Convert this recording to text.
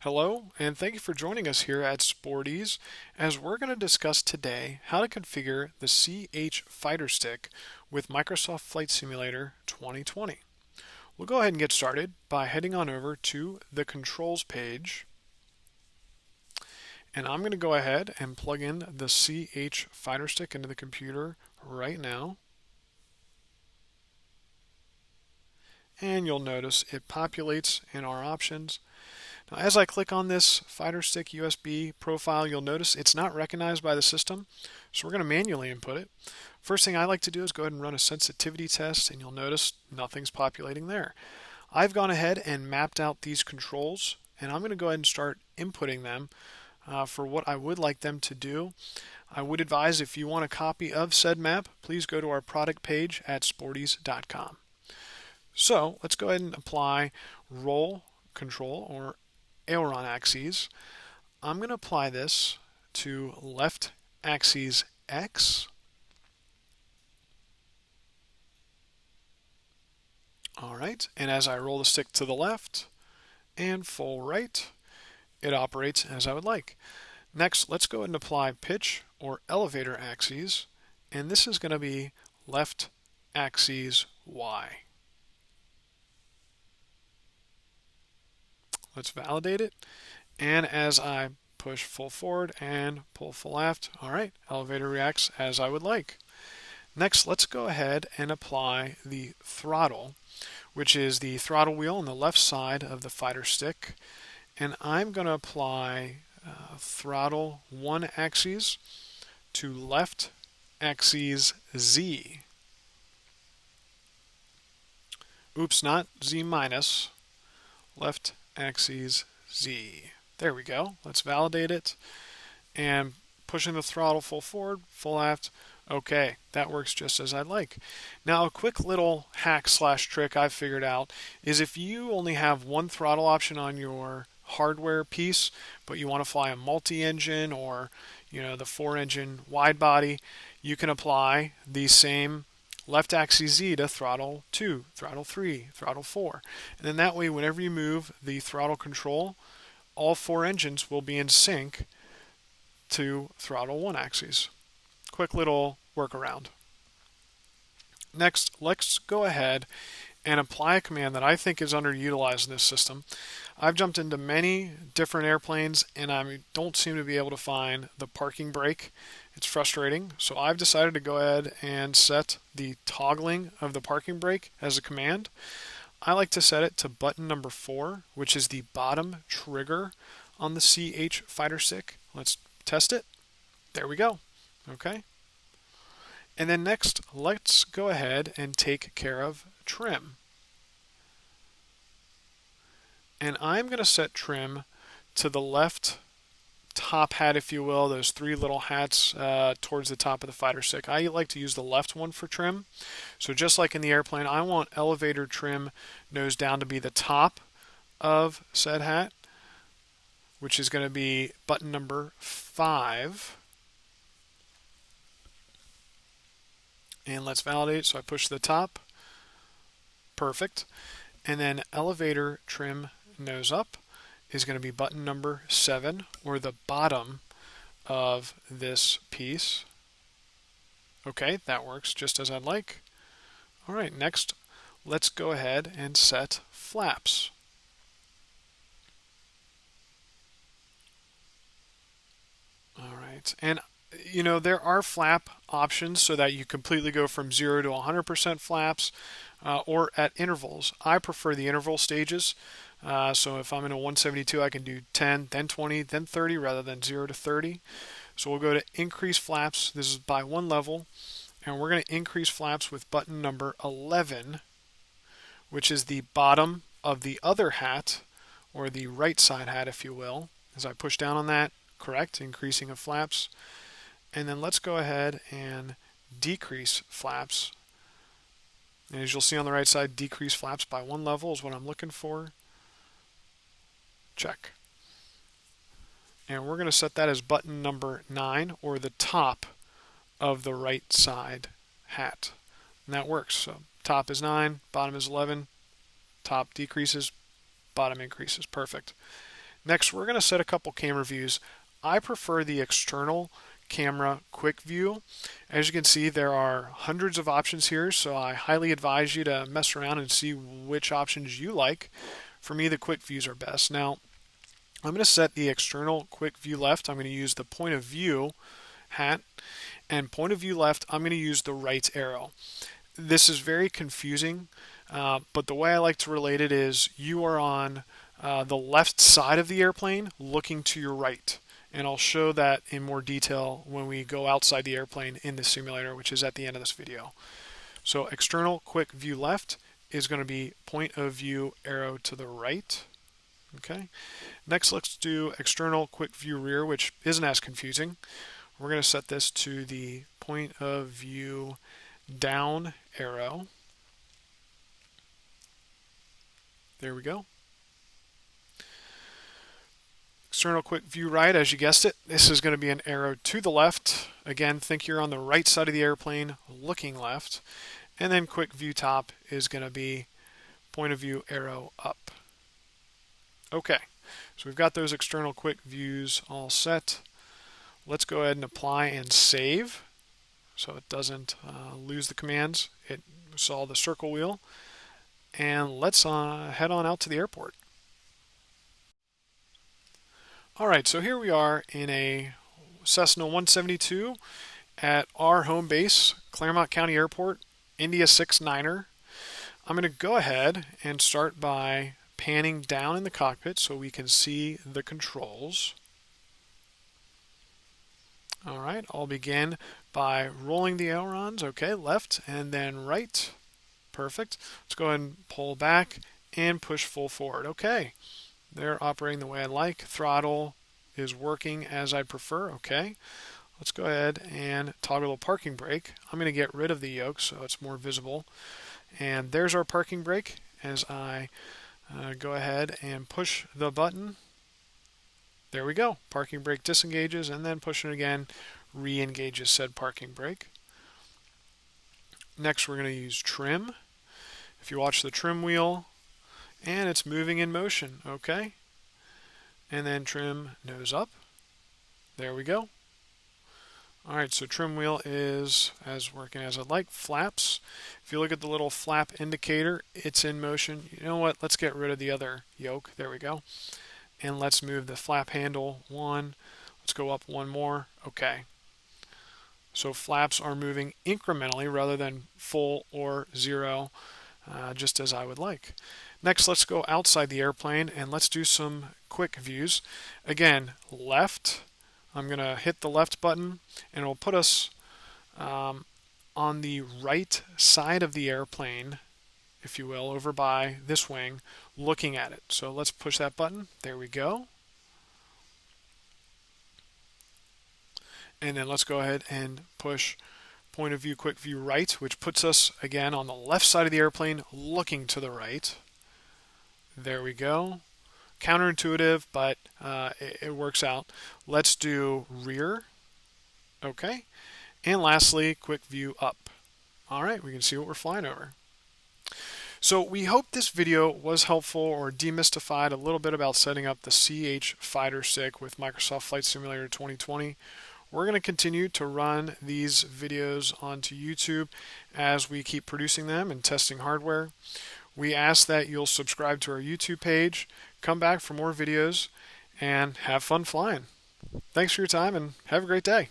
Hello, and thank you for joining us here at Sporties as we're going to discuss today how to configure the CH Fighterstick with Microsoft Flight Simulator 2020. We'll go ahead and get started by heading on over to the controls page, and I'm going to go ahead and plug in the CH Fighterstick into the computer right now. And you'll notice it populates in our options. Now, as I click on this Fighterstick USB profile, you'll notice it's not recognized by the system, so we're going to manually input it. First thing I like to do is go ahead and run a sensitivity test, and you'll notice nothing's populating there. I've gone ahead and mapped out these controls, and I'm going to go ahead and start inputting them for what I would like them to do. I would advise if you want a copy of said map, please go to our product page at sportys.com. So let's go ahead and apply roll control or aileron axes. I'm going to apply this to left axis X. All right, and as I roll the stick to the left and full right, it operates as I would like. Next, let's go ahead and apply pitch or elevator axes, and this is going to be left axis Y. Let's validate it, and as I push full forward and pull full left, all right, elevator reacts as I would like. Next, let's go ahead and apply the throttle, which is the throttle wheel on the left side of the fighter stick, and I'm going to apply throttle 1 axis to left axis Z. Oops, not Z minus, left axis Z. There we go. Let's validate it. And pushing the throttle full forward, full left. Okay, that works just as I'd like. Now, a quick little hack slash trick I've figured out is if you only have one throttle option on your hardware piece, but you want to fly a multi-engine or the 4-engine wide body, you can apply the same left axis Z to throttle 2, throttle 3, throttle 4. And then that way, whenever you move the throttle control, all 4 engines will be in sync to throttle 1 axis. Quick little workaround. Next, let's go ahead and apply a command that I think is underutilized in this system. I've jumped into many different airplanes and I don't seem to be able to find the parking brake. It's frustrating, so I've decided to go ahead and set the toggling of the parking brake as a command. I like to set it to button number 4, which is the bottom trigger on the CH Fighterstick. Let's test it. There we go. Okay. And then next, let's go ahead and take care of trim. And I'm going to set trim to the left top hat, if you will, those 3 little hats towards the top of the fighter stick. I like to use the left one for trim. So just like in the airplane, I want elevator trim nose down to be the top of said hat, which is going to be button number 5. And let's validate. So I push the top. Perfect. And then elevator trim nose up is going to be button number 7, or the bottom of this piece. Okay, that works just as I'd like. All right, next, let's go ahead and set flaps. All right, and there are flap options so that you completely go from 0 to 100% flaps or at intervals. I prefer the interval stages. So if I'm in a 172, I can do 10, then 20, then 30 rather than 0 to 30. So we'll go to increase flaps. This is by 1 level. And we're going to increase flaps with button number 11, which is the bottom of the other hat, or the right side hat, if you will. As I push down on that, correct, increasing of flaps. And then let's go ahead and decrease flaps. And as you'll see on the right side, decrease flaps by 1 level is what I'm looking for. Check. And we're going to set that as button number 9, or the top of the right side hat. And that works. So top is 9, bottom is 11, top decreases, bottom increases. Perfect. Next, we're going to set a couple camera views. I prefer the external camera quick view. As you can see, there are hundreds of options here, so I highly advise you to mess around and see which options you like. For me, the quick views are best. Now, I'm going to set the external quick view left. I'm going to use the point of view hat, and point of view left, I'm going to use the right arrow. This is very confusing, but the way I like to relate it is you are on the left side of the airplane looking to your right. And I'll show that in more detail when we go outside the airplane in the simulator, which is at the end of this video. So external quick view left is going to be point of view arrow to the right. Okay. Next, let's do external quick view rear, which isn't as confusing. We're going to set this to the point of view down arrow. There we go. External quick view right, as you guessed it, this is going to be an arrow to the left. Again, think you're on the right side of the airplane looking left. And then quick view top is going to be point of view arrow up. Okay, so we've got those external quick views all set. Let's go ahead and apply and save so it doesn't lose the commands. It saw the circle wheel. And let's head on out to the airport. Alright, so here we are in a Cessna 172 at our home base, Claremont County Airport, India 69er. I'm going to go ahead and start by panning down in the cockpit so we can see the controls. Alright, I'll begin by rolling the ailerons. Okay, left and then right. Perfect. Let's go ahead and pull back and push full forward. Okay. They're operating the way I like. Throttle is working as I prefer. Okay. Let's go ahead and toggle the parking brake. I'm going to get rid of the yoke so it's more visible. And there's our parking brake as I go ahead and push the button. There we go. Parking brake disengages, and then pushing it again re-engages said parking brake. Next, we're going to use trim. If you watch the trim wheel, and it's moving in motion, okay? And then trim nose up. There we go. Alright, so trim wheel is working as I'd like. Flaps. If you look at the little flap indicator, it's in motion. You know what? Let's get rid of the other yoke. There we go. And let's move the flap handle one. Let's go up one more. Okay. So flaps are moving incrementally rather than full or zero, just as I would like. Next, let's go outside the airplane and let's do some quick views. Again, left. I'm going to hit the left button and it'll put us on the right side of the airplane, if you will, over by this wing, looking at it. So let's push that button. There we go. And then let's go ahead and push point of view quick view right, which puts us again on the left side of the airplane looking to the right. There we go. Counterintuitive, but it works out. Let's do rear. Okay. And lastly, quick view up. All right, we can see what we're flying over. So we hope this video was helpful or demystified a little bit about setting up the CH Fighterstick with Microsoft Flight Simulator 2020. We're going to continue to run these videos onto YouTube as we keep producing them and testing hardware. We ask that you'll subscribe to our YouTube page, come back for more videos, and have fun flying. Thanks for your time and have a great day.